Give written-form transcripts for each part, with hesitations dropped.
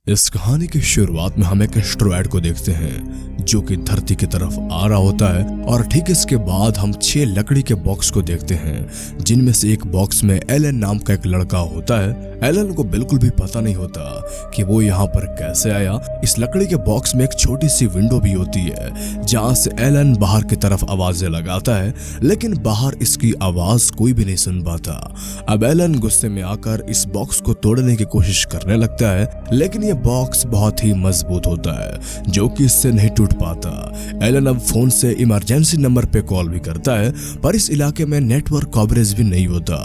इस कहानी की शुरुआत में हम एक एस्टेरॉयड को देखते हैं जो कि धरती की तरफ आ रहा होता है और ठीक इसके बाद हम 6 लकड़ी के बॉक्स को देखते हैं जिनमें से एक बॉक्स में एलन नाम का एक लड़का होता है। एलन को बिल्कुल भी पता नहीं होता कि वो यहाँ पर कैसे आया। इस लकड़ी के बॉक्स में एक छोटी सी विंडो भी होती है जहाँ से एलन बाहर की तरफ आवाजें लगाता है, लेकिन बाहर इसकी आवाज कोई भी नहीं सुन पाता। अब एलन गुस्से में आकर इस बॉक्स को तोड़ने की कोशिश करने लगता है, लेकिन ये बॉक्स बहुत ही मजबूत होता है जो कि इससे नहीं टूट पाता। एलन अब फोन से इमरजेंसी नंबर पे कॉल भी करता है, पर इस इलाके में नेटवर्क कवरेज भी नहीं होता।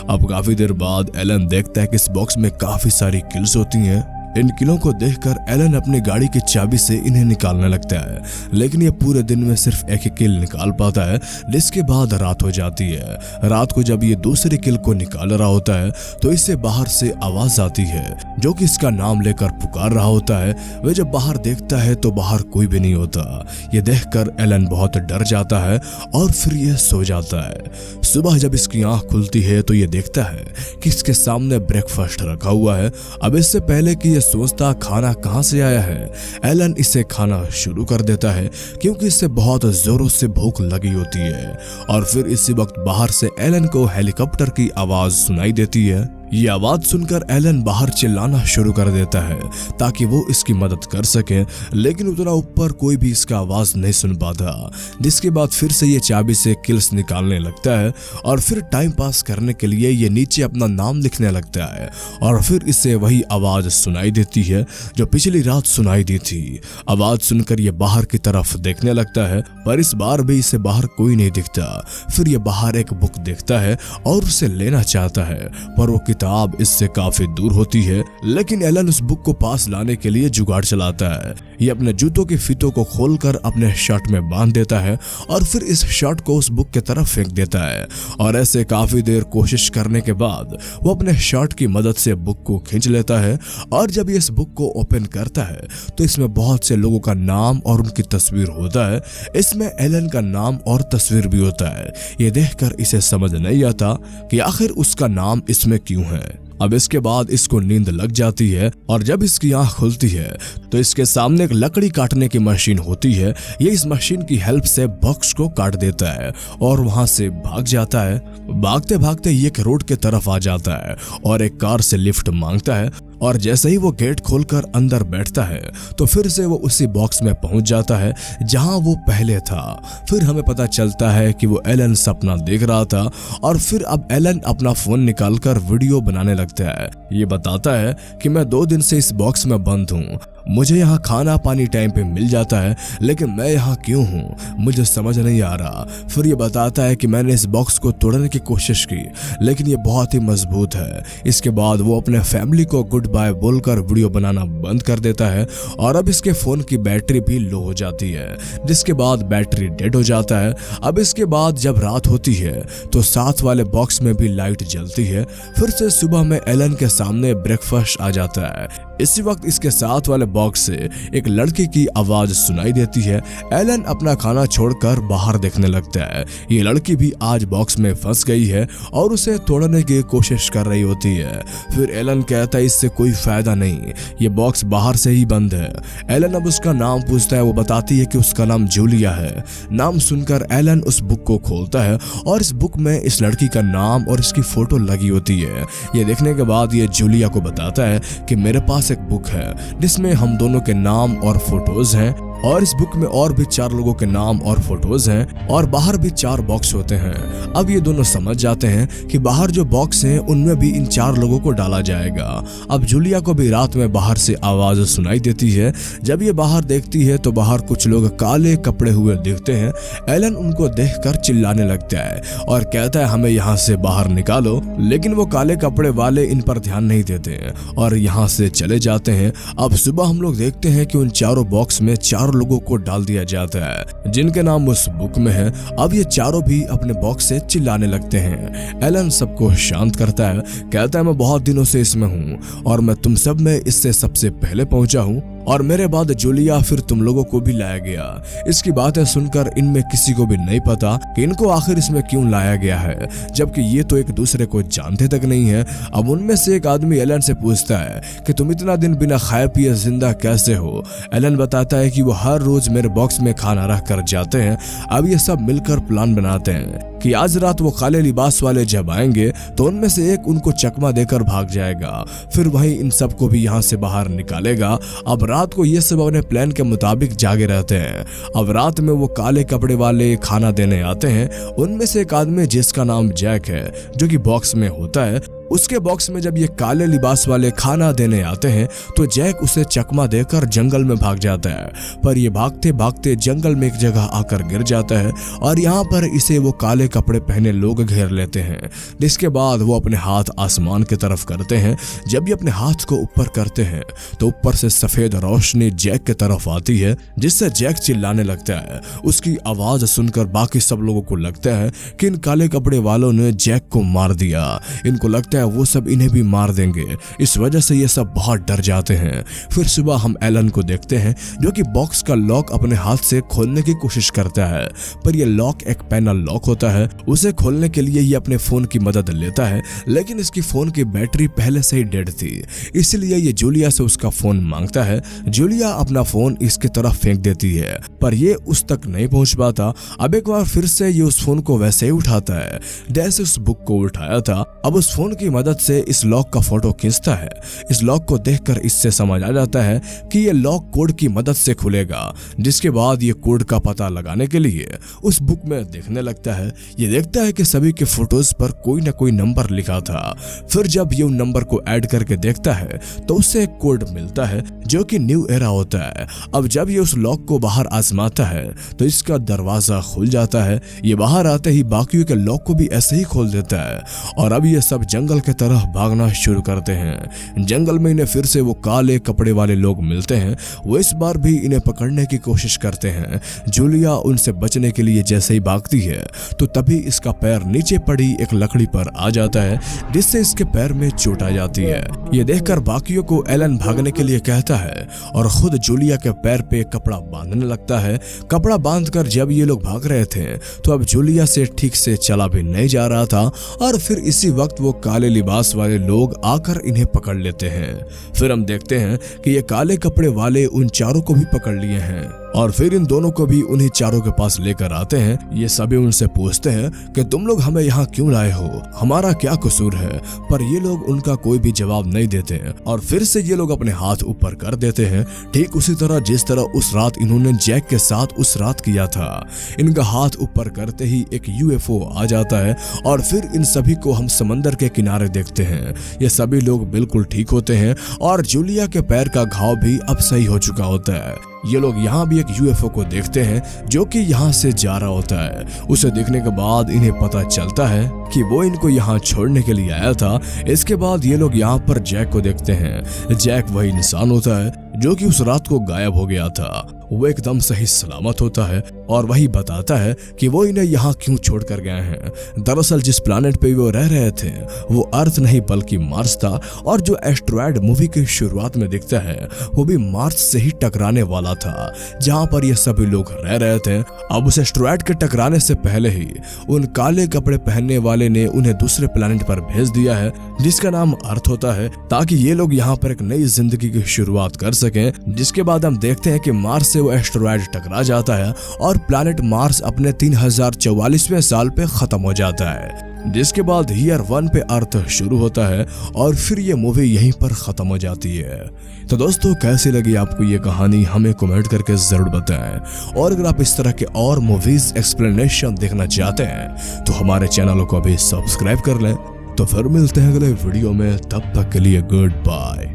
अब काफी देर बाद एलन देखता है कि इस बॉक्स में काफी सारी किल्स होती हैं। इन किलों को देखकर एलन अपनी गाड़ी की चाबी से इन्हें निकालने लगता है, लेकिन ये पूरे दिन में सिर्फ एक ही किल निकाल पाता है, जिसके बाद रात हो जाती है। रात को जब ये दूसरी किल को निकाल रहा होता है तो इससे बाहर से आवाज आती है जो कि इसका नाम लेकर पुकार रहा होता है। वह जब बाहर देखता है तो बाहर कोई भी नहीं होता। ये देखकर एलन बहुत डर जाता है और फिर यह सो जाता है। सुबह जब इसकी आंख खुलती है तो ये देखता है कि इसके सामने ब्रेकफास्ट रखा हुआ है। अब इससे पहले कि सोचता खाना कहां से आया है, एलन इसे खाना शुरू कर देता है क्योंकि इसे बहुत जोरों से भूख लगी होती है। और फिर इसी वक्त बाहर से एलन को हेलीकॉप्टर की आवाज सुनाई देती है। ये आवाज सुनकर एलन बाहर चिल्लाना शुरू कर देता है ताकि वो इसकी मदद कर सके, लेकिन उतना ऊपर कोई भी इसका आवाज नहीं सुन पाता। जिसके बाद फिर से ये चाबी से किल्स निकालने लगता है और फिर टाइम पास करने के लिए ये नीचे अपना नाम लिखने लगता है और फिर इसे वही आवाज सुनाई देती है जो पिछली रात सुनाई दी थी। आवाज सुनकर ये बाहर की तरफ देखने लगता है, पर इस बार भी इसे बाहर कोई नहीं दिखता। फिर ये बाहर एक बुक देखता है और उसे लेना चाहता है, पर वो किताब इससे काफी दूर होती है। लेकिन एलन उस बुक को पास लाने के लिए जुगाड़ चलाता है। ये अपने जूतों के फीतों को खोलकर अपने शर्ट में बांध देता है और फिर इस शर्ट को उस बुक की तरफ फेंक देता है। और ऐसे काफी देर कोशिश करने के बाद वो अपने शर्ट की मदद से बुक को खींच लेता है। और जब ये इस बुक को ओपन करता है तो इसमें बहुत से लोगों का नाम और उनकी तस्वीर होता है। इसमें एलन का नाम और तस्वीर भी होता है। ये देखकर इसे समझ नहीं आता कि आखिर उसका नाम इसमें क्यों है। अब इसके बाद इसको नींद लग जाती है और जब इसकी आंख खुलती है तो इसके सामने एक लकड़ी काटने की मशीन होती है। ये इस मशीन की हेल्प से बॉक्स को काट देता है और वहां से भाग जाता है। भागते भागते ये एक रोड के तरफ आ जाता है और एक कार से लिफ्ट मांगता है और जैसे ही वो गेट खोलकर अंदर बैठता है तो फिर से वो उसी बॉक्स में पहुंच जाता है जहां वो पहले था। फिर हमें पता चलता है कि वो एलन सपना देख रहा था और फिर अब एलन अपना फोन निकालकर वीडियो बनाने लगता है। ये बताता है कि मैं 2 दिन से इस बॉक्स में बंद हूँ, मुझे यहाँ खाना पानी टाइम पे मिल जाता है, लेकिन मैं यहाँ क्यों हूँ मुझे समझ नहीं आ रहा। फिर ये बताता है कि मैंने इस बॉक्स को तोड़ने की कोशिश की, लेकिन ये बहुत ही मजबूत है। इसके बाद वो अपने फैमिली को गुड बाय बोलकर वीडियो बनाना बंद कर देता है और अब इसके फोन की बैटरी भी लो हो जाती है, जिसके बाद बैटरी डेड हो जाता है। अब इसके बाद जब रात होती है तो साथ वाले बॉक्स में भी लाइट जलती है। फिर से सुबह में एलन के सामने ब्रेकफास्ट आ जाता है। इसी वक्त इसके साथ वाले बॉक्स से एक लड़की की आवाज सुनाई देती है। एलन अपना खाना छोड़कर बाहर देखने लगता है। ये लड़की भी आज बॉक्स में फंस गई है और उसे तोड़ने की कोशिश कर रही होती है। फिर एलन कहता है इससे कोई फायदा नहीं, ये बॉक्स बाहर से ही बंद है। एलन अब उसका नाम पूछता है। वो बताती है कि उसका नाम जूलिया है। नाम सुनकर एलन उस बुक को खोलता है और इस बुक में इस लड़की का नाम और इसकी फोटो लगी होती है। ये देखने के बाद ये जूलिया को बताता है कि मेरे पास एक बुक है जिसमें हम दोनों के नाम और फोटोज हैं और इस बुक में और भी 4 लोगों के नाम और फोटोज हैं और बाहर भी 4 बॉक्स होते हैं। अब ये दोनों समझ जाते हैं कि बाहर जो बॉक्स हैं उनमें भी इन 4 लोगों को डाला जाएगा। अब जूलिया को भी रात में बाहर से आवाज सुनाई देती है। जब ये बाहर देखती है तो बाहर कुछ लोग काले कपड़े हुए दिखते हैं। एलन उनको देखकर चिल्लाने लगता है और कहता है हमें यहाँ से बाहर निकालो, लेकिन वो काले कपड़े वाले इन पर ध्यान नहीं देते और यहाँ से चले जाते हैं। अब सुबह हम लोग देखते हैं कि उन 4 बॉक्स में 4 लोगों को डाल दिया जाता है जिनके नाम उस बुक में है। अब ये चारों भी अपने बॉक्स से चिल्लाने लगते हैं। एलन सबको शांत करता है, कहता है मैं बहुत दिनों से इसमें हूँ और मैं तुम सब में इससे सबसे पहले पहुंचा हूँ और मेरे बाद जूलिया फिर तुम लोगों को भी लाया गया। इसकी बातें सुनकर इनमें किसी को भी नहीं पता कि इनको आखिर इसमें क्यों लाया गया है, जबकि ये तो एक दूसरे को जानते तक नहीं है। अब उनमें से एक आदमी एलन से पूछता है कि तुम इतना दिन बिना खाए पिए जिंदा कैसे हो। एलन बताता है कि वो हर रोज मेरे बॉक्स में खाना रख कर जाते हैं। अब ये सब मिलकर प्लान बनाते हैं कि आज रात वो काले लिबास वाले जब आएंगे तो उनमें से एक उनको चकमा देकर भाग जाएगा, फिर वहीं इन सबको भी यहाँ से बाहर निकालेगा। अब रात को ये सब अपने प्लान के मुताबिक जागे रहते हैं। अब रात में वो काले कपड़े वाले खाना देने आते हैं। उनमें से एक आदमी जिसका नाम जैक है, जो कि बॉक्स में होता है, उसके बॉक्स में जब ये काले लिबास वाले खाना देने आते हैं तो जैक उसे चकमा देकर जंगल में भाग जाता है। पर ये भागते भागते जंगल में एक जगह आकर गिर जाता है और यहाँ पर इसे वो काले कपड़े पहने लोग घेर लेते हैं, जिसके बाद वो अपने हाथ आसमान की तरफ करते हैं। जब ये अपने हाथ को ऊपर करते हैं तो ऊपर से सफेद रोशनी जैक की तरफ आती है, जिससे जैक चिल्लाने लगता है। उसकी आवाज सुनकर बाकी सब लोगों को लगता है कि इन काले कपड़े वालों ने जैक को मार दिया। इनको लगता है वो सब इन्हें भी मार देंगे। इस वजह से ये सब बहुत डर जाते हैं। फिर सुबह हम एलन को देखते हैं, जो कि बॉक्स का लॉक अपने हाथ से खोलने की कोशिश करता है, पर यह लॉक एक पैनल लॉक होता है। उसे खोलने के लिए ये अपने फोन की मदद लेता है, लेकिन इसकी फोन की बैटरी पहले से ही डेड थी, इसलिए ये जूलिया से उसका फोन मांगता है। जूलिया अपना फोन इसकी तरफ फेंक देती है, पर ये उस तक नहीं पहुंच पाता। अब एक बार फिर से ये उस फोन को वैसे ही उठाता है जैसे उस बुक को उठाया था। अब उस फोन की मदद से इस लॉक का फोटो खींचता है। इस लॉक को देखकर इससे समझ आ जाता है कि ये लॉक कोड की मदद से खुलेगा, जिसके बाद ये कोड का पता लगाने के लिए उस बुक में देखने लगता है। ये देखता है कि सभी के फोटोज पर कोई ना कोई नंबर लिखा था। फिर जब ये उन नंबर को ऐड करके देखता है तो उससे एक कोड मिलता है, जो कि न्यू एरा होता है। अब जब ये उस लॉक को बाहर आजमाता है तो इसका दरवाजा खुल जाता है। ये बाहर आते ही बाकियों के लॉक को भी ऐसे ही खोल देता है और अब ये सब जंगल के तरफ भागना शुरू करते हैं। जंगल में इन्हें फिर से वो काले कपड़े वाले लोग मिलते हैं। वो इस बार भी इन्हें पकड़ने की कोशिश करते हैं। जूलिया उनसे बचने के लिए जैसे ही भागती है तो तभी इसका पैर नीचे पड़ी एक लकड़ी पर आ जाता है, जिससे इसके पैर में चोट आ जाती है। ये देखकर बाकियों को एलन भागने के लिए कहता है और खुद जूलिया के पैर पे कपड़ा बांधने लगता है। कपड़ा बांधकर जब ये लोग भाग रहे थे तो अब जूलिया से ठीक से चला भी नहीं जा रहा था और फिर इसी वक्त वो काले लिबास वाले लोग आकर इन्हें पकड़ लेते हैं। फिर हम देखते हैं कि ये काले कपड़े वाले उन चारों को भी पकड़ लिए हैं और फिर इन दोनों को भी उन्हीं चारों के पास लेकर आते हैं। ये सभी उनसे पूछते हैं कि तुम लोग हमें यहाँ क्यों लाए हो, हमारा क्या कसूर है, पर ये लोग उनका कोई भी जवाब नहीं देते हैं और फिर से ये लोग अपने हाथ ऊपर कर देते हैं, ठीक उसी तरह जिस तरह उस रात इन्होंने जैक के साथ उस रात किया था। इनका हाथ ऊपर करते ही एक यूएफओ आ जाता है और फिर इन सभी को हम समंदर के किनारे देखते हैं। ये सभी लोग बिल्कुल ठीक होते हैं और जूलिया के पैर का घाव भी अब सही हो चुका होता है। ये लोग यहाँ भी एक यूएफओ को देखते हैं जो कि यहाँ से जा रहा होता है। उसे देखने के बाद इन्हें पता चलता है कि वो इनको यहाँ छोड़ने के लिए आया था। इसके बाद ये लोग यहाँ पर जैक को देखते हैं। जैक वही इंसान होता है जो कि उस रात को गायब हो गया था। वो एकदम सही सलामत होता है और वही बताता है कि वो इन्हें यहाँ क्यों छोड़ कर गए हैं। दरअसल जिस प्लैनेट पे वो रह रहे थे वो अर्थ नहीं बल्कि मार्स था और जो एस्ट्रॉयड मूवी की शुरुआत में दिखता है वो भी मार्स से ही टकराने वाला था, जहाँ पर ये सभी लोग रह रहे थे। अब उस एस्ट्रॉयड के टकराने से पहले ही उन काले कपड़े पहनने वाले ने उन्हें दूसरे प्लैनेट पर भेज दिया है, जिसका नाम अर्थ होता है, ताकि ये लोग यहाँ पर एक नई जिंदगी की शुरुआत कर सकें। जिसके बाद हम देखते हैं कि मार्स से वो एस्ट्रॉयड टकरा जाता है और प्लैनेट मार्स अपने 3044वें साल पे खत्म हो जाता है, जिसके बाद ईयर 1 पे अर्थ शुरू होता है और फिर ये मूवी यहीं पर खत्म हो जाती है। तो दोस्तों, कैसी लगी आपको ये कहानी हमें कमेंट करके जरूर बताएं और अगर आप इस तरह के और मूवीज एक्सप्लेनेशन देखना चाहते हैं तो हमारे चैनल को अभी सब्सक्राइब कर लें। तो फिर मिलते हैं अगले वीडियो में, तब तक के लिए गुड बाय।